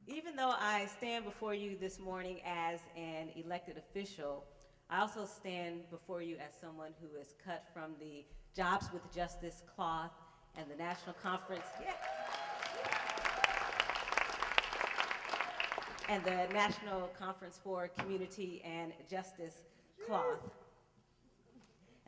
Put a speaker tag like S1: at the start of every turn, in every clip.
S1: Even though I stand before you this morning as an elected official, I also stand before you as someone who is cut from the Jobs with Justice cloth and the National Conference, yeah, and the National Conference for Community and Justice cloth.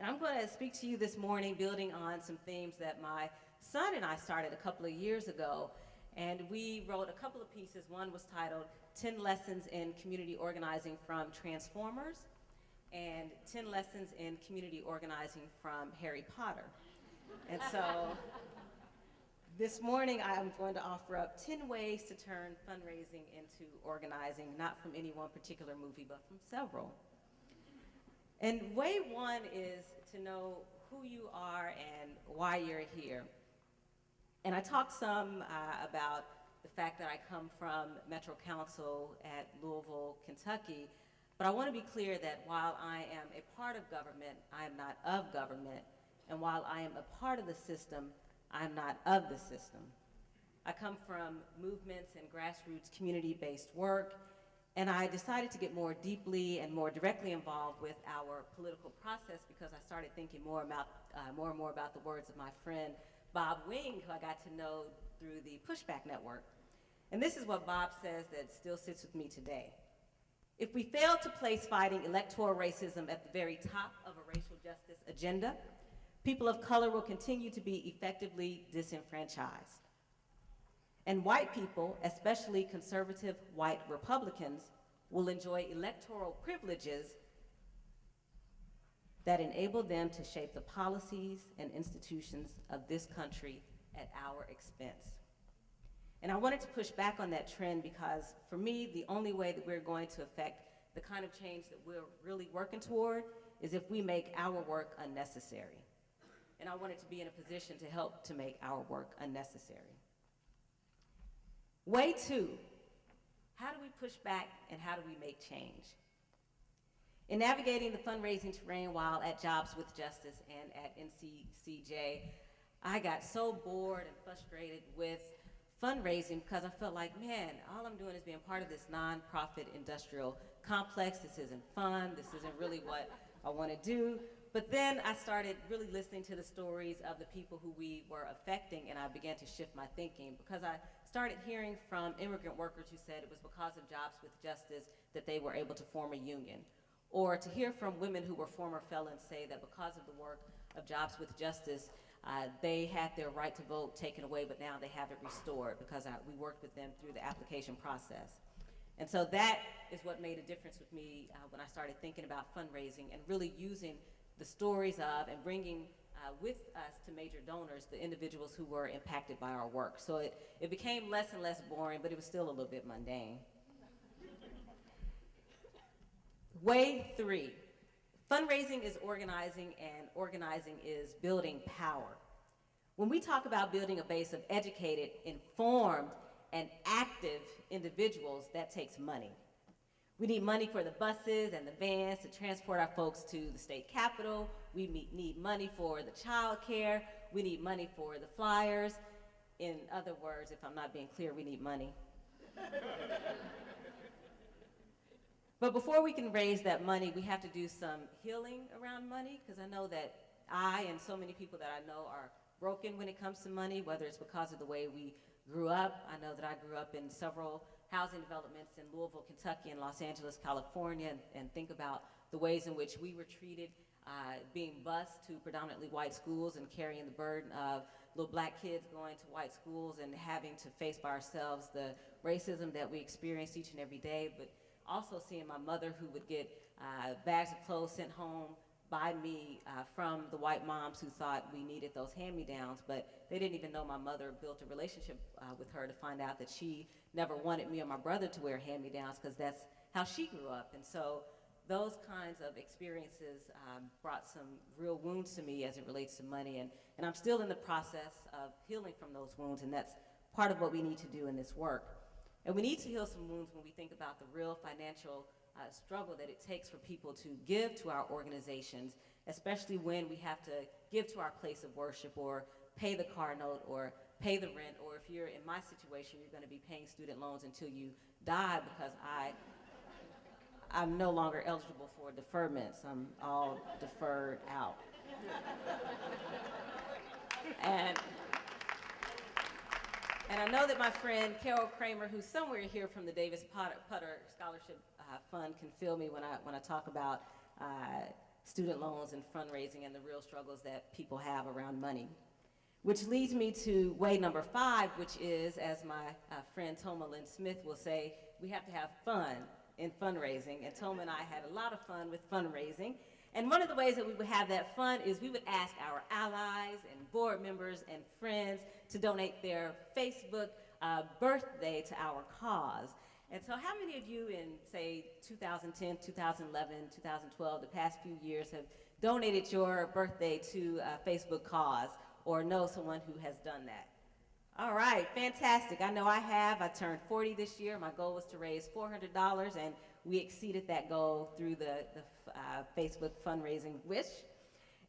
S1: And I'm going to speak to you this morning building on some themes that my son and I started a couple of years ago. And we wrote a couple of pieces. One was titled 10 Lessons in Community Organizing from Transformers and 10 Lessons in Community Organizing from Harry Potter. And so this morning I'm going to offer up 10 ways to turn fundraising into organizing, not from any one particular movie, but from several. And way one is to know who you are and why you're here. And I talked some about the fact that I come from Metro Council at Louisville, Kentucky, but I want to be clear that while I am a part of government, I am not of government, and while I am a part of the system, I am not of the system. I come from movements and grassroots community-based work, and I decided to get more deeply and more directly involved with our political process because I started thinking more and more about the words of my friend Bob Wing, who I got to know through the Pushback Network. And this is what Bob says that still sits with me today. If we fail to place fighting electoral racism at the very top of a racial justice agenda, people of color will continue to be effectively disenfranchised. And white people, especially conservative white Republicans, will enjoy electoral privileges that enable them to shape the policies and institutions of this country at our expense. And I wanted to push back on that trend because, for me, the only way that we're going to affect the kind of change that we're really working toward is if we make our work unnecessary. And I wanted to be in a position to help to make our work unnecessary. Way two, how do we push back and how do we make change? In navigating the fundraising terrain while at Jobs with Justice and at NCCJ, I got so bored and frustrated with fundraising because I felt like, man, all I'm doing is being part of this nonprofit industrial complex. This isn't fun. This isn't really what I want to do. But then I started really listening to the stories of the people who we were affecting, and I began to shift my thinking because I started hearing from immigrant workers who said it was because of Jobs with Justice that they were able to form a union. Or to hear from women who were former felons say that because of the work of Jobs with Justice, they had their right to vote taken away, but now they have it restored because we worked with them through the application process. And so that is what made a difference with me when I started thinking about fundraising and really using the stories of and bringing with us to major donors the individuals who were impacted by our work. So it became less and less boring, but it was still a little bit mundane. Way three, fundraising is organizing and organizing is building power. When we talk about building a base of educated, informed, and active individuals, that takes money. We need money for the buses and the vans to transport our folks to the state capitol. We need money for the child care. We need money for the flyers. In other words, if I'm not being clear, we need money. But before we can raise that money, we have to do some healing around money, because I know that I and so many people that I know are broken when it comes to money, whether it's because of the way we grew up. I know that I grew up in several housing developments in Louisville, Kentucky, and Los Angeles, California, and think about the ways in which we were treated, being bused to predominantly white schools and carrying the burden of little black kids going to white schools and having to face by ourselves the racism that we experienced each and every day, but also seeing my mother who would get bags of clothes sent home by me from the white moms who thought we needed those hand-me-downs, but they didn't even know my mother built a relationship with her to find out that she never wanted me or my brother to wear hand-me-downs because that's how she grew up. And so those kinds of experiences brought some real wounds to me as it relates to money, and I'm still in the process of healing from those wounds, and that's part of what we need to do in this work. And we need to heal some wounds when we think about the real financial struggle that it takes for people to give to our organizations, especially when we have to give to our place of worship or pay the car note or pay the rent, or if you're in my situation, you're going to be paying student loans until you die, because I'm no longer eligible for deferments. I'm all deferred out. And I know that my friend Carol Kramer, who's somewhere here from the Davis Putter Scholarship Fund, can feel me when I talk about student loans and fundraising and the real struggles that people have around money. Which leads me to way number 5, which is, as my friend Toma Lynn Smith will say, we have to have fun in fundraising. And Toma and I had a lot of fun with fundraising. And one of the ways that we would have that fun is we would ask our allies and board members and friends to donate their Facebook birthday to our cause. And so how many of you in, say, 2010, 2011, 2012, the past few years, have donated your birthday to a Facebook cause or know someone who has done that? All right, fantastic. I know I have. I turned 40 this year. My goal was to raise $400, and we exceeded that goal through the Facebook fundraising wish.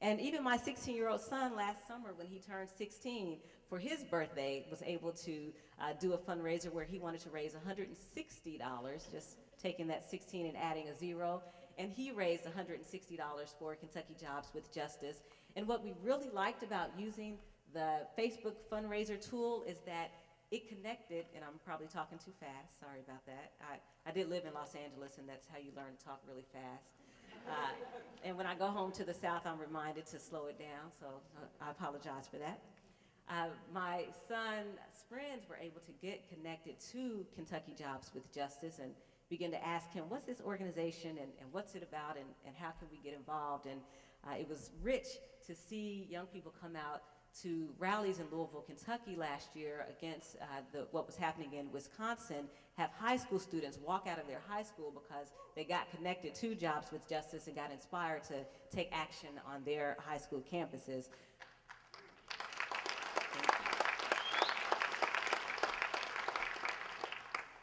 S1: And even my 16-year-old son last summer, when he turned 16, for his birthday, was able to do a fundraiser where he wanted to raise $160, just taking that 16 and adding a 0. And he raised $160 for Kentucky Jobs with Justice. And what we really liked about using the Facebook fundraiser tool is that it connected, and I'm probably talking too fast, sorry about that. I did live in Los Angeles, and that's how you learn to talk really fast. And when I go home to the South, I'm reminded to slow it down, so I apologize for that. My son's friends were able to get connected to Kentucky Jobs with Justice and begin to ask him, what's this organization and what's it about and how can we get involved? And it was rich to see young people come out to rallies in Louisville, Kentucky last year against what was happening in Wisconsin, have high school students walk out of their high school because they got connected to Jobs with Justice and got inspired to take action on their high school campuses.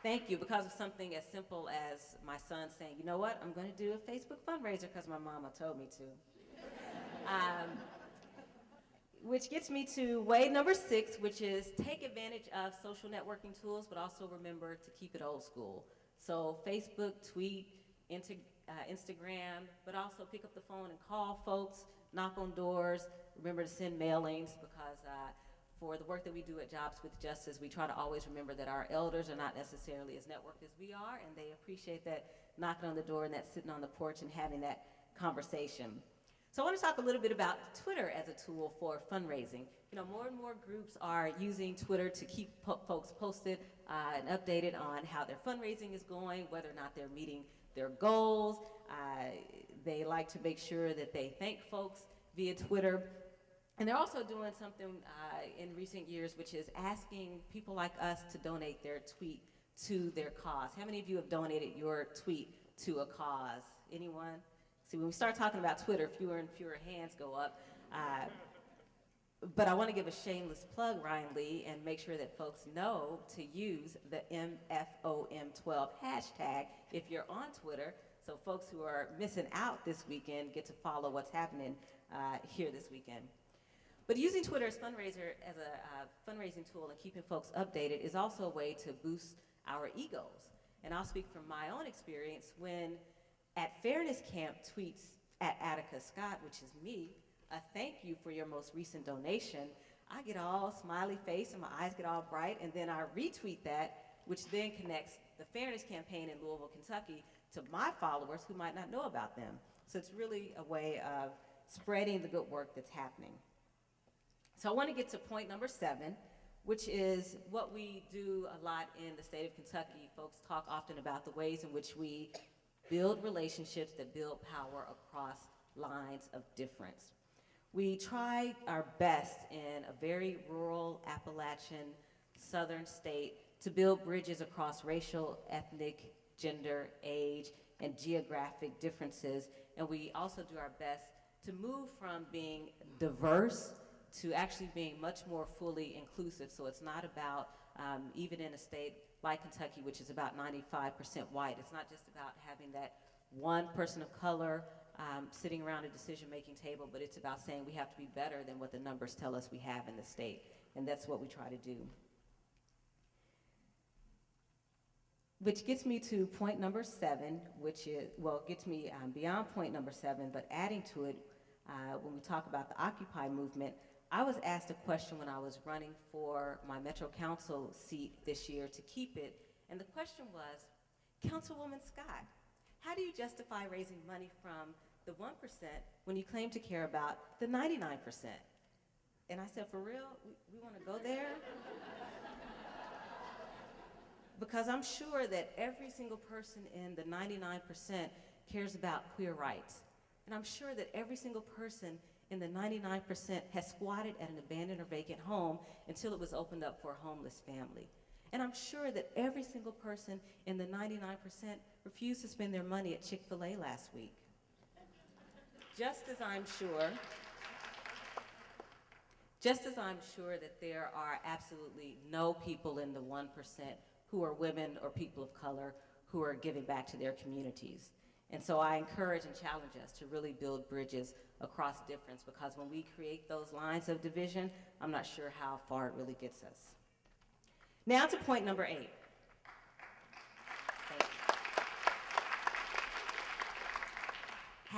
S1: Thank you, because of something as simple as my son saying, you know what, I'm going to do a Facebook fundraiser because my mama told me to. Which gets me to way number 6, which is take advantage of social networking tools, but also remember to keep it old school. So Facebook, tweet, Instagram, but also pick up the phone and call folks, knock on doors, remember to send mailings, because for the work that we do at Jobs with Justice, we try to always remember that our elders are not necessarily as networked as we are, and they appreciate that knocking on the door and that sitting on the porch and having that conversation. So I want to talk a little bit about Twitter as a tool for fundraising. You know, more and more groups are using Twitter to keep folks posted and updated on how their fundraising is going, whether or not they're meeting their goals. They like to make sure that they thank folks via Twitter. And they're also doing something in recent years, which is asking people like us to donate their tweet to their cause. How many of you have donated your tweet to a cause? Anyone? See, when we start talking about Twitter, fewer and fewer hands go up. But I want to give a shameless plug, Ryan Lee, and make sure that folks know to use the MFOM12 hashtag if you're on Twitter, so folks who are missing out this weekend get to follow what's happening here this weekend. But using Twitter as a fundraising tool and keeping folks updated is also a way to boost our egos. And I'll speak from my own experience when at Fairness Camp tweets at Attica Scott, which is me, a thank you for your most recent donation, I get all smiley face and my eyes get all bright, and then I retweet that, which then connects the Fairness Campaign in Louisville, Kentucky to my followers who might not know about them. So it's really a way of spreading the good work that's happening. So I want to get to point number 7, which is what we do a lot in the state of Kentucky. Folks talk often about the ways in which we build relationships that build power across lines of difference. We try our best in a very rural Appalachian southern state to build bridges across racial, ethnic, gender, age, and geographic differences. And we also do our best to move from being diverse to actually being much more fully inclusive. So it's not about, even in a state like Kentucky, which is about 95% white, it's not just about having that one person of color sitting around a decision-making table, but it's about saying we have to be better than what the numbers tell us we have in the state. and that's what we try to do. Which gets me to point number 7, which is, well, gets me beyond point number 7, but adding to it, when we talk about the Occupy movement, I was asked a question when I was running for my Metro Council seat this year to keep it, and the question was, Councilwoman Scott, how do you justify raising money from the 1% when you claim to care about the 99%? And I said, for real, we want to go there? Because I'm sure that every single person in the 99% cares about queer rights. And I'm sure that every single person in the 99% has squatted at an abandoned or vacant home until it was opened up for a homeless family. And I'm sure that every single person in the 99% refused to spend their money at Chick-fil-A last week. Just as I'm sure that there are absolutely no people in the 1% who are women or people of color who are giving back to their communities. And so I encourage and challenge us to really build bridges across difference, because when we create those lines of division, I'm not sure how far it really gets us. Now to point number 8. Thank you.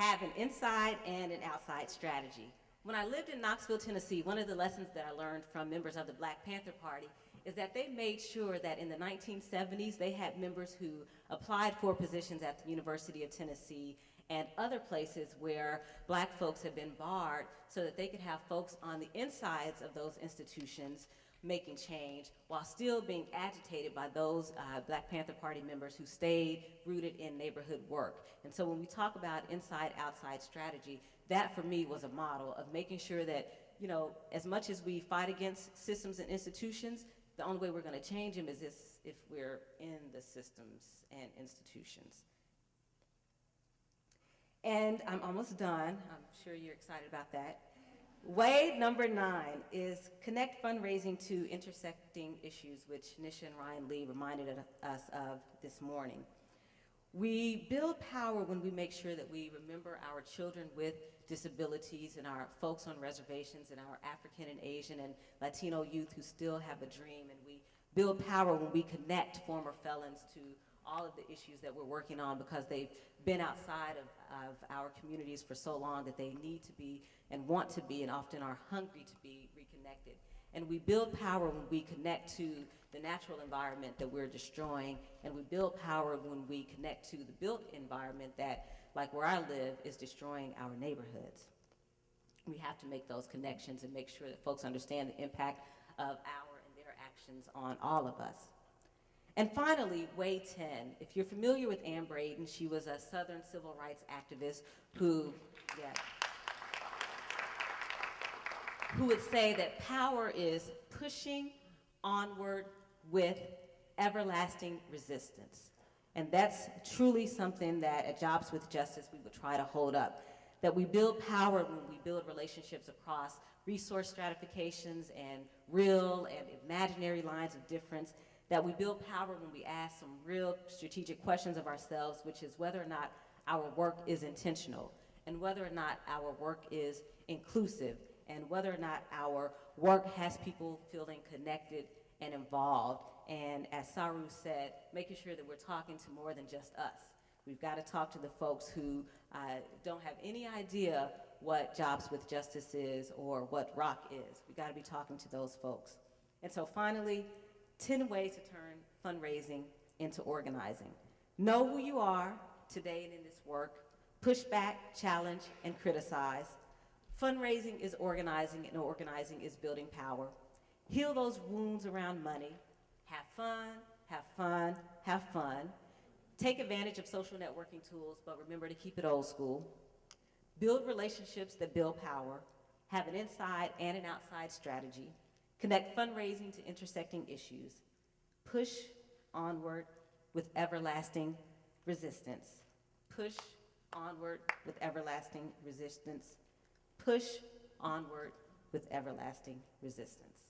S1: Have an inside and an outside strategy. When I lived in Knoxville, Tennessee, one of the lessons that I learned from members of the Black Panther Party is that they made sure that in the 1970s they had members who applied for positions at the University of Tennessee and other places where Black folks had been barred, so that they could have folks on the insides of those institutions making change while still being agitated by those Black Panther Party members who stayed rooted in neighborhood work. And so when we talk about inside-outside strategy, that for me was a model of making sure that, you know, as much as we fight against systems and institutions, the only way we're going to change them is if we're in the systems and institutions. And I'm almost done. I'm sure you're excited about that. Way number 9 is connect fundraising to intersecting issues, which Nisha and Ryan Lee reminded us of this morning. We build power when we make sure that we remember our children with disabilities and our folks on reservations and our African and Asian and Latino youth who still have a dream. And we build power when we connect former felons to all of the issues that we're working on, because they've been outside of our communities for so long that they need to be and want to be and often are hungry to be reconnected. And we build power when we connect to the natural environment that we're destroying, and we build power when we connect to the built environment that, like where I live, is destroying our neighborhoods. We have to make those connections and make sure that folks understand the impact of our and their actions on all of us. And finally, way 10. If you're familiar with Ann Braden, she was a Southern civil rights activist who would say that power is pushing onward with everlasting resistance. And that's truly something that at Jobs with Justice we would try to hold up. That we build power when we build relationships across resource stratifications and real and imaginary lines of difference. That we build power when we ask some real strategic questions of ourselves, which is whether or not our work is intentional, and whether or not our work is inclusive, and whether or not our work has people feeling connected and involved. And as Saru said, making sure that we're talking to more than just us. We've got to talk to the folks who don't have any idea what Jobs with Justice is or what ROC is. We've got to be talking to those folks. And so finally, 10 ways to turn fundraising into organizing. Know who you are today and in this work. Push back, challenge, and criticize. Fundraising is organizing, and organizing is building power. Heal those wounds around money. Have fun, have fun, have fun. Take advantage of social networking tools, but remember to keep it old school. Build relationships that build power. Have an inside and an outside strategy. Connect fundraising to intersecting issues. Push onward with everlasting resistance. Push onward with everlasting resistance. Push onward with everlasting resistance.